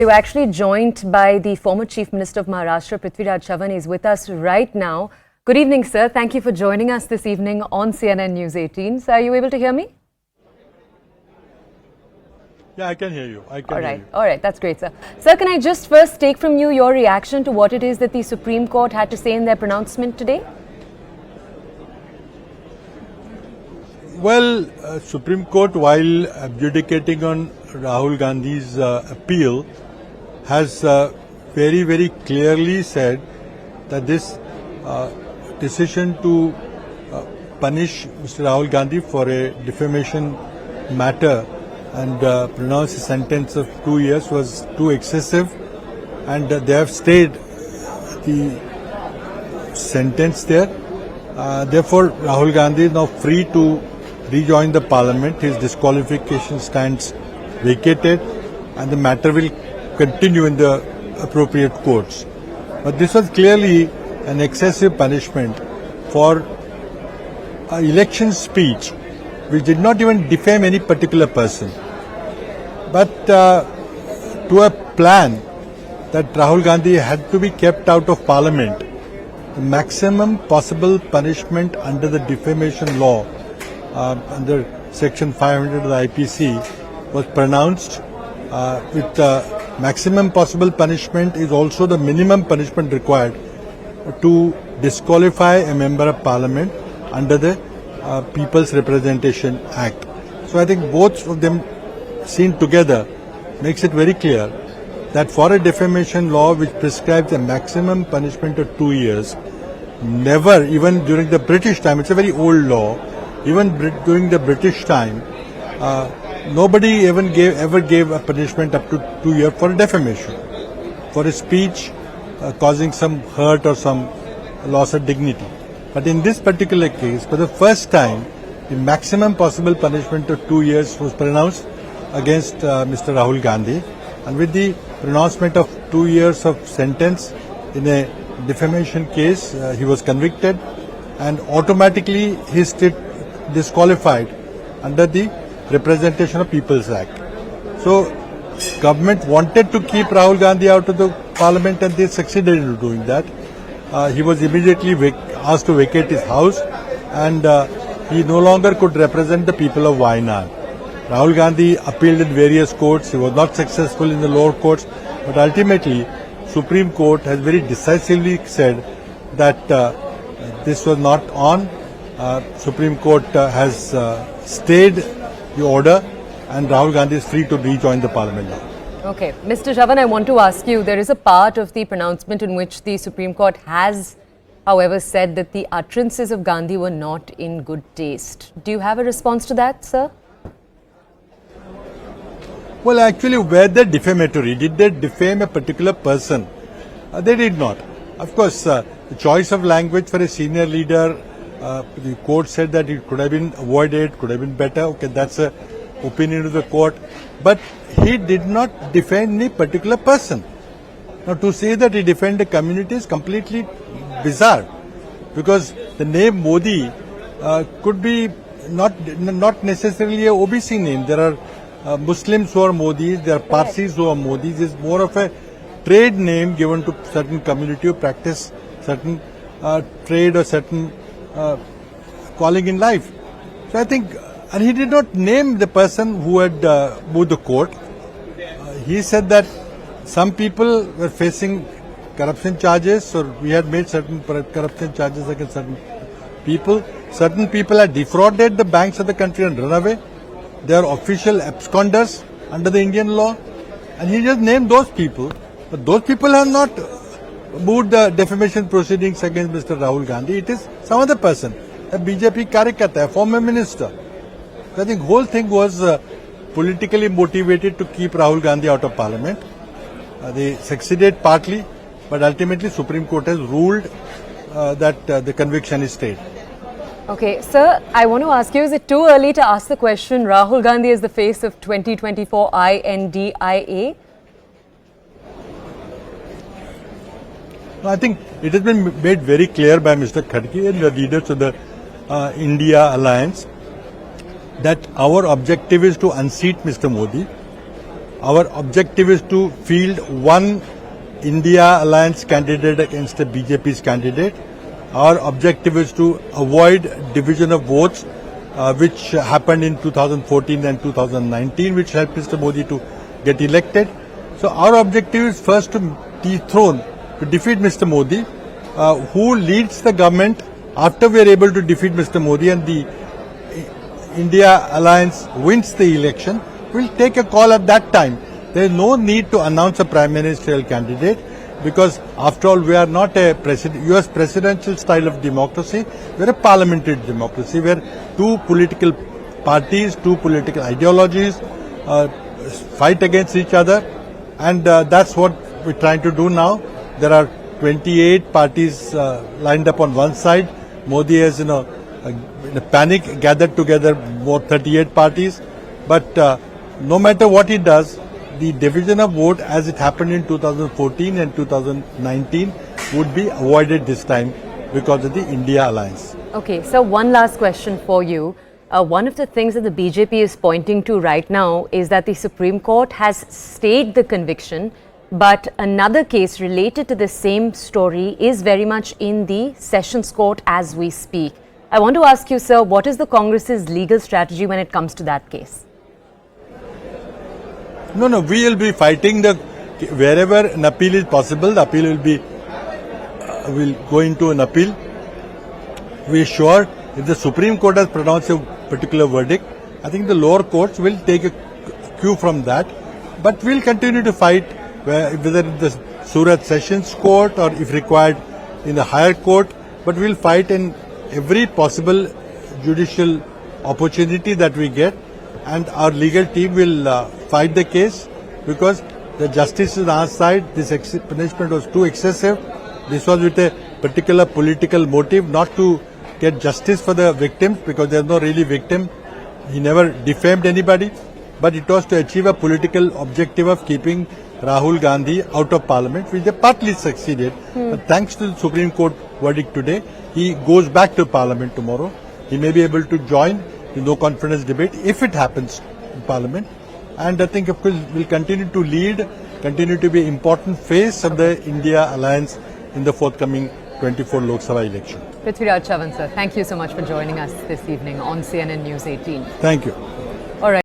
We were actually joined by the former Chief Minister of Maharashtra, Prithviraj Chavan. Is with us right now. Good evening, sir. Thank you for joining us this evening on CNN News 18. Sir, are you able to hear me? Yeah, I can hear you. All right. That's great, sir. Sir, can I just first take from you your reaction to what it is that the Supreme Court had to say in their pronouncement today? Well, Supreme Court, while adjudicating on Rahul Gandhi's appeal, has very, very clearly said that this decision to punish Mr. Rahul Gandhi for a defamation matter and pronounce a sentence of 2 years was too excessive, and they have stayed the sentence there. Therefore, Rahul Gandhi is now free to rejoin the parliament. His disqualification stands vacated and the matter will continue in the appropriate courts. But this was clearly an excessive punishment for election speech which did not even defame any particular person, but to a plan that Rahul Gandhi had to be kept out of parliament. The maximum possible punishment under the defamation law, under section 500 of the IPC, was pronounced. With maximum possible punishment is also the minimum punishment required to disqualify a member of parliament under the People's Representation Act. So I think both of them seen together makes it very clear that for a defamation law which prescribes a maximum punishment of 2 years, never, even during the British time, it's a very old law, even during the British time, nobody ever gave a punishment up to 2 years for defamation, for a speech causing some hurt or some loss of dignity. But in this particular case, for the first time, the maximum possible punishment of 2 years was pronounced against Mr. Rahul Gandhi. And with the pronouncement of 2 years of sentence in a defamation case, he was convicted and automatically he is disqualified under the Representation of People's Act. So, government wanted to keep Rahul Gandhi out of the parliament and they succeeded in doing that. He was immediately asked to vacate his house and he no longer could represent the people of Wayanad. Rahul Gandhi appealed in various courts. He was not successful in the lower courts, but ultimately Supreme Court has very decisively said that this was not on. Supreme Court has stayed the order and Rahul Gandhi is free to rejoin the parliament now. Okay. Mr. Chavan, I want to ask you, there is a part of the pronouncement in which the Supreme Court has, however, said that the utterances of Gandhi were not in good taste. Do you have a response to that, sir? Well, actually, were they defamatory? Did they defame a particular person? They did not. Of course, the choice of language for a senior leader, the court said that it could have been avoided, could have been better. Okay, that's an opinion of the court. But he did not defend any particular person. Now, to say that he defended a community is completely bizarre, because the name Modi could be not necessarily a OBC name. There are Muslims who are Modis, there are Parsis who are Modis. It's more of a trade name given to certain community who practice certain trade or certain calling in life. So I think, and he did not name the person who had moved the court. He said that some people were facing corruption charges, or we had made certain corruption charges against certain people. Certain people had defrauded the banks of the country and run away. They are official absconders under the Indian law. And he just named those people. But those people have not moved the defamation proceedings against Mr. Rahul Gandhi. It is some other person, a BJP Karyakarta, a former minister. So I think the whole thing was politically motivated to keep Rahul Gandhi out of parliament. They succeeded partly, but ultimately Supreme Court has ruled that the conviction is stayed. Okay, sir, I want to ask you, is it too early to ask the question, Rahul Gandhi is the face of 2024 INDIA? I think it has been made very clear by Mr. Khadge and the leaders of the India Alliance that our objective is to unseat Mr. Modi our objective is to field one India Alliance candidate against the BJP's candidate. Our objective is to avoid division of votes, which happened in 2014 and 2019, which helped Mr. Modi to get elected. So our objective is first to dethrone, to defeat Mr. Modi, who leads the government after we are able to defeat Mr. Modi and the India Alliance wins the election. We'll take a call at that time. There is no need to announce a prime ministerial candidate because, after all, we are not a US presidential style of democracy. We are a parliamentary democracy where two political parties, two political ideologies fight against each other, and that's what we're trying to do now. There are 28 parties lined up on one side. Modi has, in a panic, gathered together more 38 parties. But no matter what he does, the division of vote as it happened in 2014 and 2019 would be avoided this time because of the India Alliance. Okay, so one last question for you. One of the things that the BJP is pointing to right now is that the Supreme Court has stayed the conviction, but another case related to the same story is very much in the Sessions Court as we speak. I want to ask you, sir, what is the Congress's legal strategy when it comes to that case? No, we will be fighting wherever an appeal is possible. The appeal will go into an appeal. We are sure if the Supreme Court has pronounced a particular verdict, I think the lower courts will take a cue from that. But we'll continue to fight, whether in the Surat Sessions Court or if required in the higher court. But we'll fight in every possible judicial opportunity that we get. And our legal team will fight the case because the justice is on our side. This punishment was too excessive. This was with a particular political motive, not to get justice for the victims because there is no really victim. He never defamed anybody. But it was to achieve a political objective of keeping Rahul Gandhi out of parliament, which they partly succeeded. But thanks to the Supreme Court verdict today, he goes back to parliament tomorrow. He may be able to join the no confidence debate if it happens in parliament. And I think, of course, we'll continue to lead, continue to be an important face of the India Alliance in the forthcoming 24 Lok Sabha election. Prithviraj Chavan, sir, thank you so much for joining us this evening on CNN News 18. Thank you.